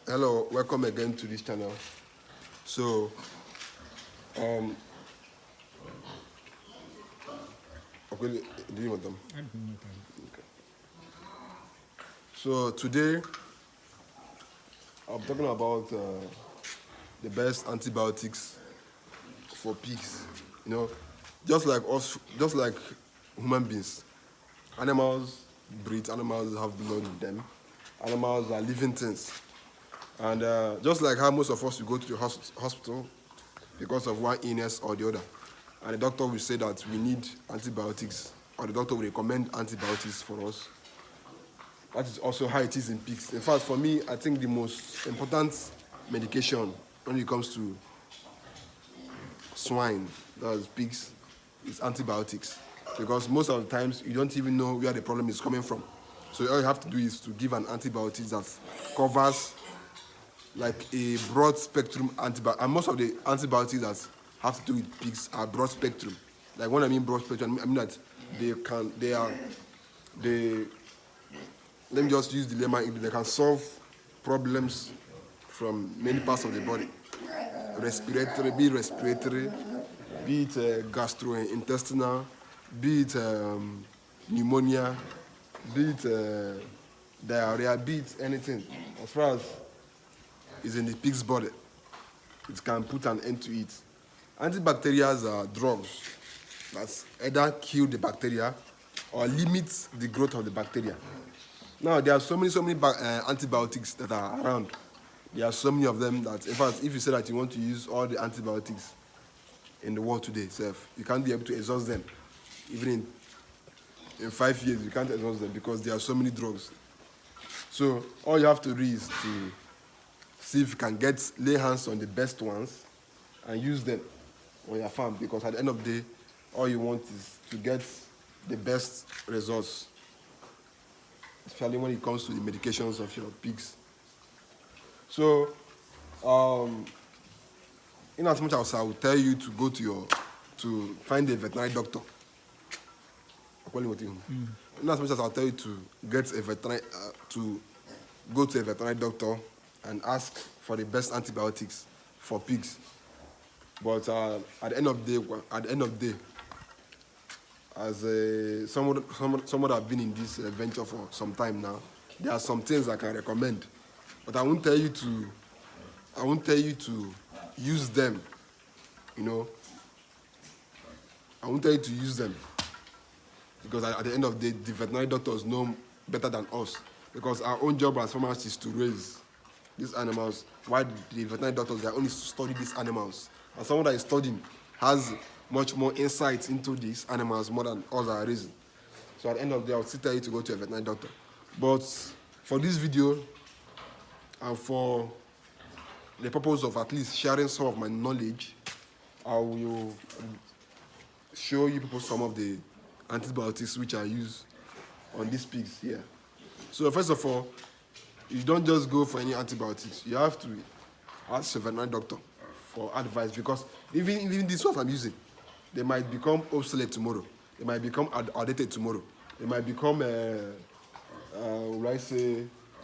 Hello, welcome again to this channel. So, um, okay, do you want them? Okay. So today, I'm talking about the best antibiotics for pigs. You know, just like us, just like human beings, animals breathe. Animals have blood in them. Animals are living things, and just like how most of us will go to the hospital because of one illness or the other. And the doctor will say that we need antibiotics, or the doctor will recommend antibiotics for us. That is also how it is in pigs. In fact, for me, I think the most important medication when it comes to swine, that is pigs, is antibiotics. Because most of the times, you don't even know where the problem is coming from. So all you have to do is to give an antibiotic that covers like a broad spectrum antibiotic. And most of the antibiotics that have to do with pigs are broad spectrum. Like when I mean broad spectrum, I mean that they let me just use the lemma English. They can solve problems from many parts of the body. Respiratory, be it gastrointestinal, be it pneumonia, be it diarrhea, be it anything. As far as is in the pig's body, it can put an end to it. Antibacterials are drugs that either kill the bacteria or limit the growth of the bacteria. Now, there are so many antibiotics that are around. There are so many of them that, in fact, if you say that you want to use all the antibiotics in the world today itself, you can't be able to exhaust them. Even in 5 years, you can't exhaust them because there are so many drugs. So all you have to do is to see if you can lay hands on the best ones and use them on your farm, because at the end of the day, all you want is to get the best results, especially when it comes to the medications of your pigs. So, in as much as I will tell you to go to find a veterinary doctor, in as much as I'll tell you to get a veterinary, to go to a veterinary doctor and ask for the best antibiotics for pigs. But at the end of the day, as someone that have been in this venture for some time now, there are some things I can recommend, but I won't tell you to use them. You know, I won't tell you to use them because at the end of the day, the veterinary doctors know better than us, because our own job as farmers is to raise these animals, while the veterinary doctors, they are only study these animals. And someone that is studying has much more insight into these animals more than us that are raising. So at the end of the day, I will still tell you to go to a veterinary doctor. But for this video, and for the purpose of at least sharing some of my knowledge, I will show you people some of the antibiotics which are used on these pigs here. So first of all, you don't just go for any antibiotics. You have to ask your veterinary doctor for advice, because even this what I'm using, they might become obsolete tomorrow. They might become outdated tomorrow. They might become, they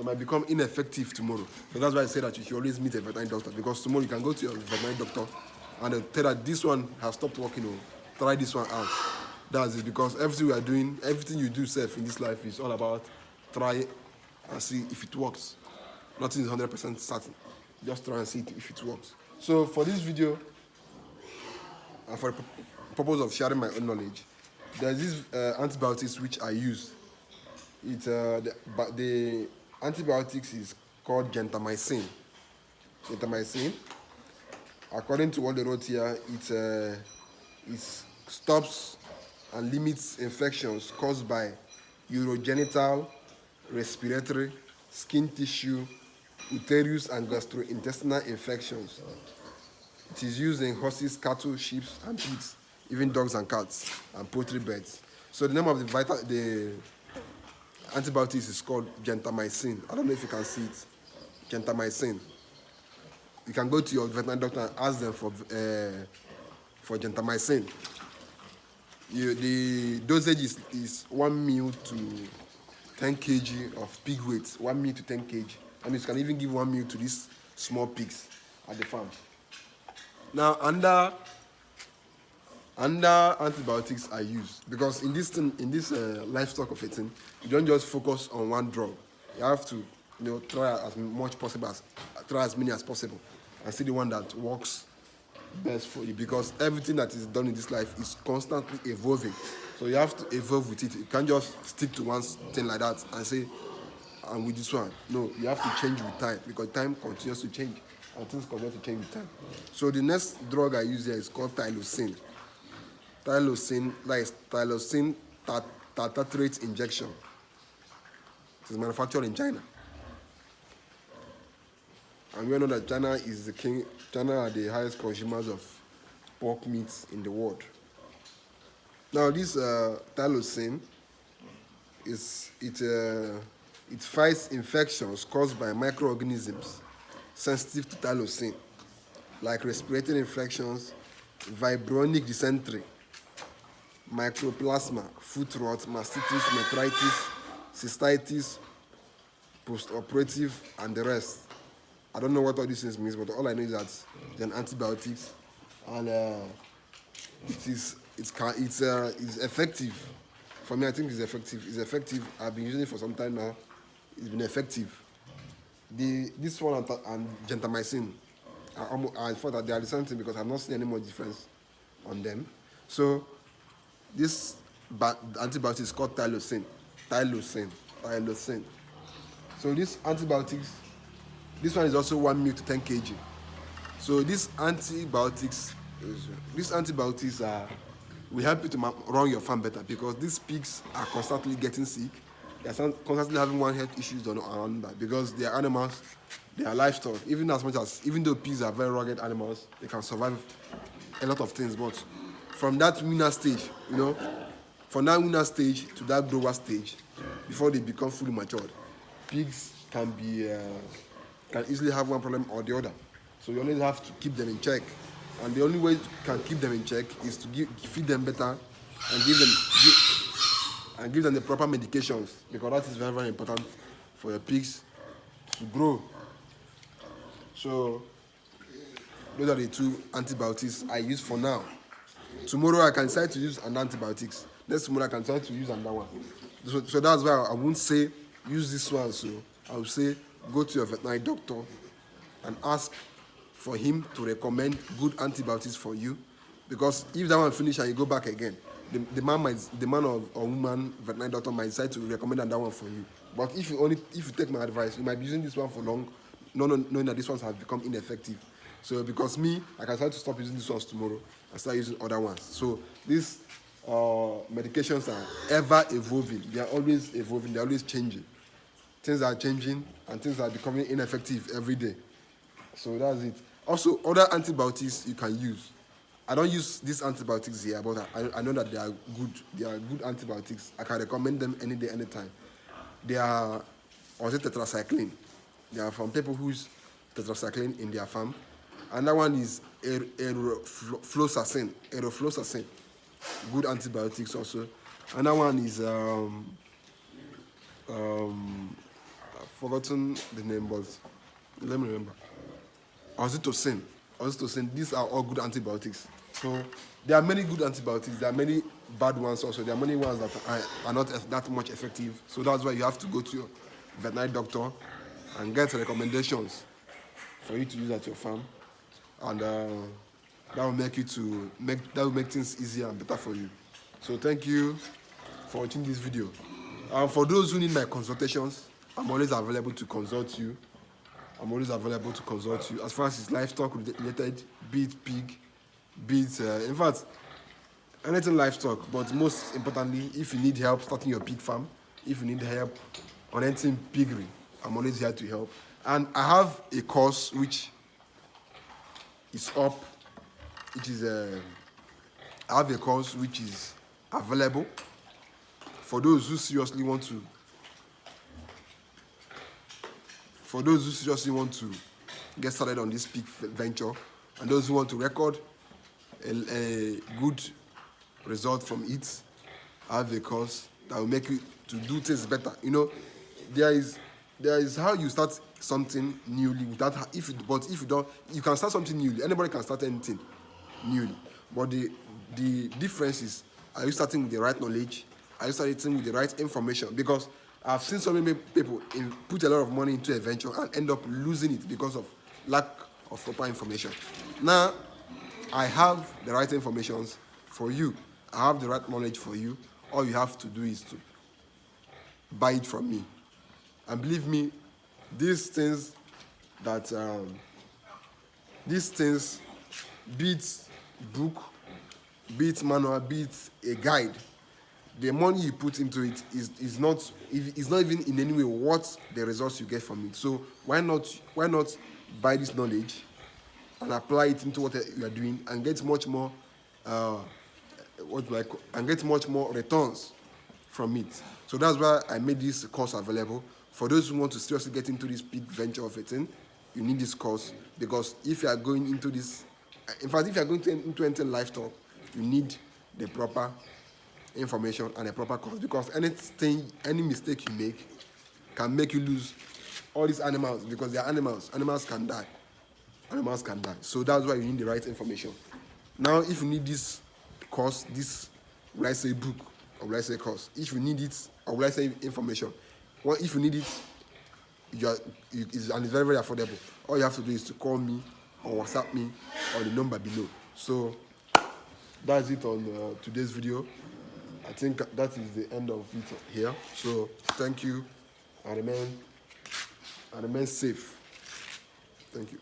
might become ineffective tomorrow. So that's why I say that you should always meet a veterinary doctor, because tomorrow you can go to your veterinary doctor and they'll tell that this one has stopped working, or try this one out. That's it, because everything we are doing, everything you do self in this life is all about try and see if it works. Nothing is 100% certain. Just try and see if it works. So for this video, and for the purpose of sharing my own knowledge, there's these antibiotics which I use. The antibiotics is called gentamicin. Gentamicin, according to what they wrote here, it stops and limits infections caused by urogenital, respiratory, skin tissue, uterus, and gastrointestinal infections. It is used in horses, cattle, sheep, and pigs, even dogs and cats, and poultry birds. So the name of the antibiotics is called gentamicin. I don't know if you can see it. Gentamicin. You can go to your veterinary doctor and ask them for gentamicin. The dosage is 1 ml to 10 kg of pig weight. 1 ml to 10 kg And you can even give one meal to these small pigs at the farm. Now, under antibiotics are used because in this livestock of eating, you don't just focus on one drug. You have to, try as much possible try as many as possible, and see the one that works best for you, because everything that is done in this life is constantly evolving. So you have to evolve with it. You can't just stick to one thing like that and say, "I'm with this one." No, you have to change with time, because time continues to change and things continue to change with time. So the next drug I use here is called tylosin. Tylosin tartrate injection. It is manufactured in China. And we all know that China are the highest consumers of pork meats in the world. Now this tylosin it fights infections caused by microorganisms sensitive to tylosin, like respiratory infections, vibrio dysentery, mycoplasma, foot rot, mastitis, metritis, cystitis, postoperative, and the rest. I don't know what all these things means, but all I know is that it's an antibiotics, and it's effective. For me, I think it's effective. It's effective. I've been using it for some time now. It's been effective. This one and gentamicin, I thought that they are the same thing because I've not seen any more difference on them. So this antibiotic is called tylosin. So this antibiotics, this one is also 1 ml to 10 kg. So these antibiotics will help you to run your farm better, because these pigs are constantly getting sick. They are constantly having one health issues or another, because they are animals, they are livestock. Even though pigs are very rugged animals, they can survive a lot of things. But from that winner stage, from that winner stage to that grower stage, before they become fully matured, pigs can easily have one problem or the other. So you always have to keep them in check. And the only way you can keep them in check is to feed them better and give them the proper medications, because that is very, very important for your pigs to grow. So those are the 2 antibiotics I use for now. Tomorrow I can decide to use an antibiotics. Next tomorrow I can decide to use another one. So that's why I won't say use this one. So I will say go to your veterinary doctor and ask for him to recommend good antibiotics for you, because if that one finish and you go back again, the man or woman veterinary doctor might decide to recommend another one for you. But if you take my advice, you might be using this one for long, knowing that this ones have become ineffective. So because I can start to stop using these ones tomorrow and start using other ones. So these medications are ever evolving. They are always evolving. They are always changing. Things are changing and things are becoming ineffective every day. So that's it. Also, other antibiotics you can use. I don't use these antibiotics here, but I know that they are good. They are good antibiotics. I can recommend them any day, anytime. They are also tetracycline. They are from people who use tetracycline in their farm. And that one is erofloxacin. Good antibiotics also. And that one is I've forgotten the name, but let me remember. Oxytocin. These are all good antibiotics. So there are many good antibiotics. There are many bad ones also. There are many ones that are not that much effective. So that's why you have to go to your veterinary doctor and get recommendations for you to use at your farm, and that will make things easier and better for you. So thank you for watching this video. For those who need my consultations, I'm always available to consult you. As far as it's livestock related, be it pig, be it, in fact, anything livestock. But most importantly, if you need help starting your pig farm, if you need help on anything piggery, I'm always here to help. And I have a course which is up, I have a course which is available for those who seriously want to get started on this pig venture, and those who want to record a good result from it. I have a course that will make you to do things better. there is how you start something newly without but if you don't, you can start something newly. Anybody can start anything newly, but the difference is, are you starting with the right knowledge? Are you starting with the right information? Because I've seen so many people put a lot of money into a venture and end up losing it because of lack of proper information. Now I have the right information for you. I have the right knowledge for you. All you have to do is to buy it from me. And believe me, these things that these things, be it book, be it manual, be it a guide, the money you put into it is not even in any way worth the results you get from it. So why not buy this knowledge and apply it into what you are doing and get much more and get much more returns from it. So that's why I made this course available. For those who want to seriously get into this big venture of a thing, you need this course, because if you are going into this, in fact, if you are going into anything livestock, you need the proper information and a proper course, because any mistake you make can make you lose all these animals, because they are animals. Animals can die. So that's why you need the right information. Now, if you need this course, this, will I say book or will I say course? If you need it, or will I say information? Well, if you need it, and it's very, very affordable. All you have to do is to call me or WhatsApp me on the number below. So that's it on today's video. I think that is the end of it here. So thank you, and remain safe. Thank you.